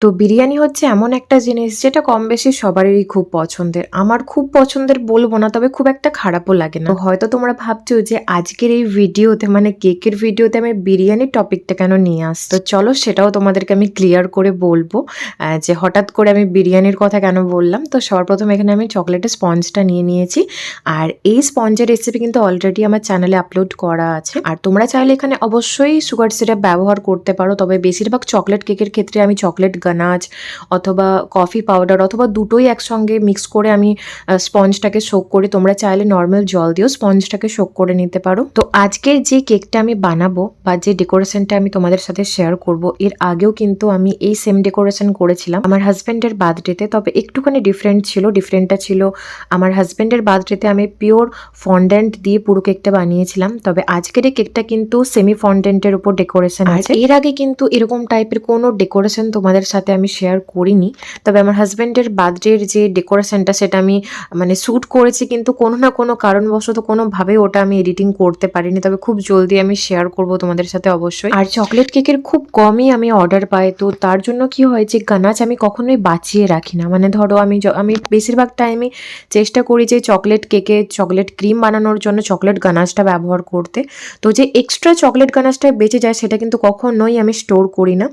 তো বিরিয়ানি হচ্ছে এমন একটা জিনিস যেটা কম বেশি সবারই খুব পছন্দের। আমার খুব পছন্দের বলব না, তবে খুব একটা খারাপও লাগে না। তো হয়তো তোমরা ভাবছো যে আজকের এই ভিডিওতে মানে কেকের ভিডিওতে আমি বিরিয়ানির টপিকটা কেন নিয়ে আসছি? তো চলো সেটাও তোমাদেরকে আমি ক্লিয়ার করে বলবো যে হঠাৎ করে আমি বিরিয়ানির কথা কেন বললাম। তো সবার প্রথমে এখানে আমি চকলেটের স্পঞ্জটা নিয়ে নিয়েছি। আর এই স্পঞ্জের রেসিপি কিন্তু অলরেডি আমার চ্যানেলে আপলোড করা আছে। আর তোমরা চাইলে এখানে অবশ্যই সুগার সিরাপ ব্যবহার করতে পারো, তবে বেশিরভাগ চকলেট কেকের ক্ষেত্রে আমি চকলেট গানাচ অথবা কফি পাউডার অথবা দুটোই একসঙ্গে মিক্স করে আমি স্পঞ্জটাকে সোক করি। তোমরা চাইলে নর্মাল জল দিয়েও স্পঞ্জটাকে সোক করে নিতে পারো। তো আজকের যে কেকটা আমি বানাবো বা যে ডেকোরেশনটা আমি তোমাদের সাথে শেয়ার করব, এর আগেও কিন্তু আমি এই সেম ডেকোরেশন করেছিলাম আমার হাজব্যান্ডের বার্থডেতে, তবে একটুখানি ডিফারেন্ট ছিল। ডিফারেন্টটা ছিল আমার হাজব্যান্ডের বার্থডেতে আমি পিওর ফন্ডেন্ট দিয়ে পুরো কেকটা বানিয়েছিলাম, তবে আজকের এই কেকটা কিন্তু সেমি ফন্ডেন্টের উপর ডেকোরেশন আছে। এর আগে কিন্তু এরকম টাইপের কোনো ডেকোরেশন তোমাদের সাথে আমি শেয়ার করিনি, তবে আমার হাজব্যান্ডের বার্থডের যে ডেকোরেশনটা সেটা আমি মানে শ্যুট করেছি, কিন্তু কোনো না কোনো কারণবশত কোনোভাবে ওটা আমি এডিটিং করতে পারিনি। তবে খুব জলদি আমি শেয়ার করব তোমাদের সাথে অবশ্যই। আর চকলেট কেকের খুব কমই আমি অর্ডার পাই, তো তার জন্য কি হয় যে গানাচ আমি কখনোই বাঁচিয়ে রাখি না। মানে ধরো আমি বেশিরভাগ টাইমে চেষ্টা করি যে চকলেট কেকে চকলেট ক্রিম বানানোর জন্য চকলেট গানাচটা ব্যবহার করতে। তো যে এক্সট্রা চকলেট গানাচটা বেঁচে যায় সেটা কিন্তু কখনোই আমি স্টোর করি না।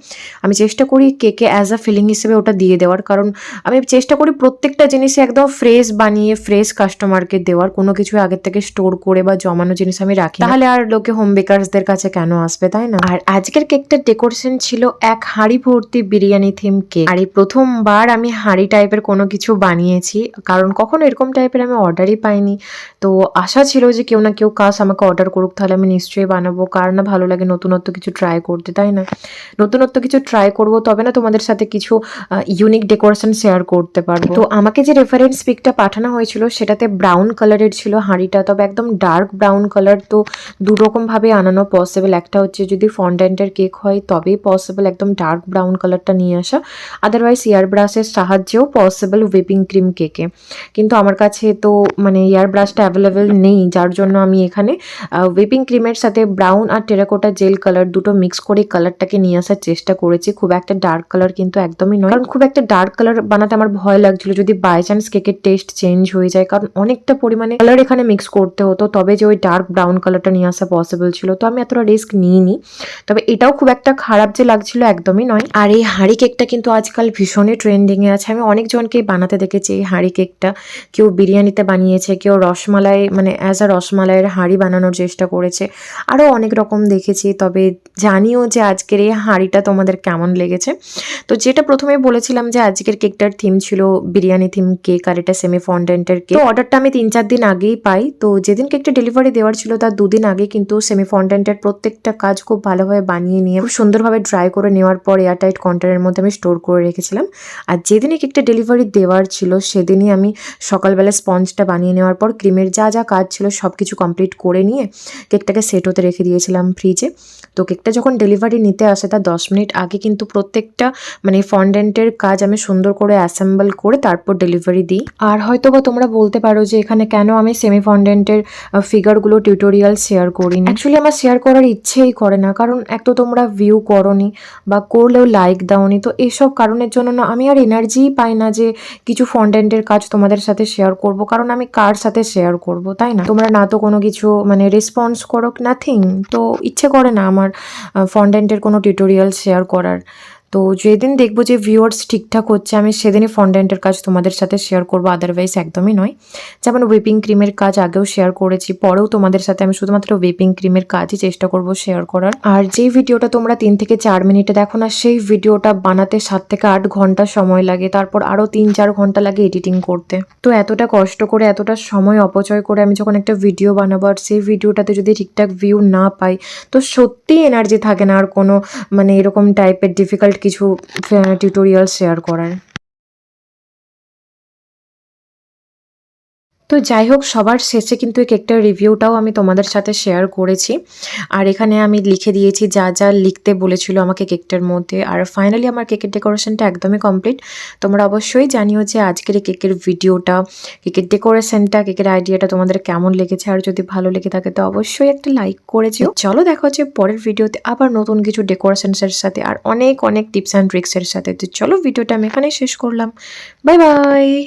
আমি চেষ্টা করি কেকে অ্যাজ আ ফিলিং হিসেবে ওটা দিয়ে দেওয়ার, কারণ আমি চেষ্টা করি প্রত্যেকটা জিনিসে একদম ফ্রেশ বানিয়ে ফ্রেশ কাস্টমারকে দেওয়ার। কোনো কিছু আগের থেকে স্টোর করে বা জমানো জিনিস আমি রাখি না, তাহলে আর লোকে হোম বেকারসদের কাছে কেন আসবে, তাই না? আর আজকের কেকটার ডেকোরেশন ছিল এক হাঁড়ি ভর্তি বিরিয়ানি থিম কেক। আর এই প্রথমবার আমি হাঁড়ি টাইপের কোনো কিছু বানিয়েছি, কারণ কখনো এরকম টাইপের আমি অর্ডারই পাইনি। তো আশা ছিল যে কেউ না কেউ কাজ আমাকে অর্ডার করুক, তাহলে আমি নিশ্চয়ই বানাবো। কার না ভালো লাগে নতুনত্ব কিছু ট্রাই করতে, তাই না? নতুনত্ব কিছু ট্রাই করবো, তবে না তোমাদের সাথে কিছু ইউনিক ডেকোরেশন শেয়ার করতে পারবো। তো আমাকে যে রেফারেন্স পিকটা পাঠানো হয়েছিল সেটাতে ব্রাউন কালারের ছিল হাঁড়িটা, তবে একদম ডার্ক ব্রাউন কালার। তো দুরকমভাবে আনানো পসিবল। একটা হচ্ছে যদি ফন্ডেন্টের কেক হয় তবেই পসিবল একদম ডার্ক ব্রাউন কালারটা নিয়ে আসা, আদারওয়াইজ এয়ার ব্রাশের সাহায্যেও পসিবল হুইপিং ক্রিম কেকে। কিন্তু আমার কাছে তো মানে এয়ার ব্রাশটা অ্যাভেলেবেল নেই, যার জন্য আমি এখানে হুইপিং ক্রিমের সাথে ব্রাউন আর টেরাকোটা জেল কালার দুটো মিক্স করে কালারটাকে নিয়ে আসার চেষ্টা করেছি। খুব একটা ডার্ক কালার কিন্তু একদমই নয়, কারণ খুব একটা ডার্ক কালার বানাতে আমার ভয় লাগছিল যদি বাই চান্স কেকের টেস্ট চেঞ্জ হয়ে যায়, কারণ অনেকটা পরিমাণে কালার এখানে মিক্স করতে হতো, তবে যে ওই ডার্ক ব্রাউন কালারটা নিয়ে আসা পসিবল ছিল। তো আমি এতটা রিস্ক নিইনি, তবে এটাও খুব একটা খারাপ যে লাগছিল একদমই নয়। আর এই হাঁড়ি কেকটা কিন্তু আজকাল ভীষণই ট্রেন্ডিংয়ে আছে। আমি অনেকজনকেই বানাতে দেখেছি এই হাঁড়ি কেকটা। কেউ বিরিয়ানিতে বানিয়েছে, কেউ রসমালাই মানে অ্যাজ আ রসমালাইয়ের হাঁড়ি বানানোর চেষ্টা করেছে, আরও অনেক রকম দেখেছি। তবে জানিও যে আজকের এই হাঁড়িটা তোমাদের কেমন লেগেছে। তো যেটা প্রথমেই বলেছিলাম যে আজকের কেকটার থিম ছিল বিরিয়ানি থিম কেক, আর এটা সেমি ফন্ডেন্টের কেক। তো অর্ডারটা আমি 3-4 দিন আগেই পাই। তো যেদিন কেকটা ডেলিভারি দেওয়ার ছিল তার 2 দিন আগে কিন্তু সেমি ফন্ডেন্টের প্রত্যেকটা কাজ খুব ভালোভাবে বানিয়ে নিয়ে খুব সুন্দরভাবে ড্রাই করে নেওয়ার পর এয়ারটাইট কন্টেনারের মধ্যে আমি স্টোর করে রেখেছিলাম। আর যেদিনই কেকটা ডেলিভারি দেওয়ার ছিল সেদিনই আমি সকালবেলা স্পঞ্জটা বানিয়ে নেওয়ার পর ক্রিমের যা যা কাজ ছিল সব কিছু কমপ্লিট করে নিয়ে কেকটাকে সেট হতে রেখে দিয়েছিলাম ফ্রিজে। তো কেকটা যখন ডেলিভারি নিতে আসে তার 10 মিনিট আগে কিন্তু প্রত্যেকটা মানে ফন্ডেন্টের কাজ আমি সুন্দর করে অ্যাসেম্বল করে তারপর ডেলিভারি দিই। আর হয়তো বা তোমরা বলতে পারো যে এখানে কেন আমি সেমি ফন্ডেন্টের ফিগারগুলো টিউটোরিয়াল শেয়ার করিনি। অ্যাকচুয়ালি আমার শেয়ার করার ইচ্ছেই করে না, কারণ এক তো তোমরা ভিউ করোনি বা করলেও লাইক দাওনি। তো এইসব কারণের জন্য না আমি আর এনার্জিই পাই না যে কিছু ফন্ডেন্টের কাজ তোমাদের সাথে শেয়ার করব, কারণ আমি কার সাথে শেয়ার করব, তাই না? তোমরা না তো কোনো কিছু মানে রেসপন্স করো, নাথিং। তো ইচ্ছে করে না আমার ফন্ডেন্টের কোনো টিউটোরিয়াল শেয়ার করার। তো যেদিন দেখবো যে ভিউয়ার্স ঠিকঠাক হচ্ছে আমি সেদিনই ফন্ডেন্টের কাজ তোমাদের সাথে শেয়ার করবো, আদারওয়াইজ একদমই নয়। যেমন হুইপিং ক্রিমের কাজ আগেও শেয়ার করেছি, পরেও তোমাদের সাথে আমি শুধুমাত্র হুইপিং ক্রিমের কাজই চেষ্টা করব শেয়ার করার। আর যেই ভিডিওটা তোমরা 3 থেকে 4 মিনিটে দেখো না, সেই ভিডিওটা বানাতে 7 থেকে 8 ঘন্টা সময় লাগে, তারপর আরও 3-4 ঘন্টা লাগে এডিটিং করতে। তো এতটা কষ্ট করে এতটা সময় অপচয় করে আমি যখন একটা ভিডিও বানাবো আর সেই ভিডিওটাতে যদি ঠিকঠাক ভিউ না পাই, তো সত্যিই এনার্জি থাকে না আর কোনো মানে এরকম টাইপের ডিফিকাল্ট কিছু টিউটোরিয়াল শেয়ার করার। তো তো যাই হোক, সবার শেষে কিন্তু এই কেকটার রিভিউটাও আমি তোমাদের সাথে শেয়ার করেছি, আর এখানে আমি লিখে দিয়েছি যা যা লিখতে বলেছিল আমাকে কেকটার মধ্যে। আর ফাইনালি আমার কেকের ডেকোরেশনটা একদমই কমপ্লিট। তোমরা অবশ্যই জানিও যে আজকের এই কেকের ভিডিওটা, কেকের ডেকোরেশনটা, কেকের আইডিয়াটা তোমাদের কেমন লেগেছে। আর যদি ভালো লেগে থাকে তো অবশ্যই একটা লাইক করে যেও। চলো দেখা হচ্ছে পরের ভিডিওতে আবার নতুন কিছু ডেকোরেশনসের সাথে আর অনেক অনেক টিপস অ্যান্ড ট্রিক্সের সাথে। তো চলো ভিডিওটা আমি এখানেই শেষ করলাম। Bye bye.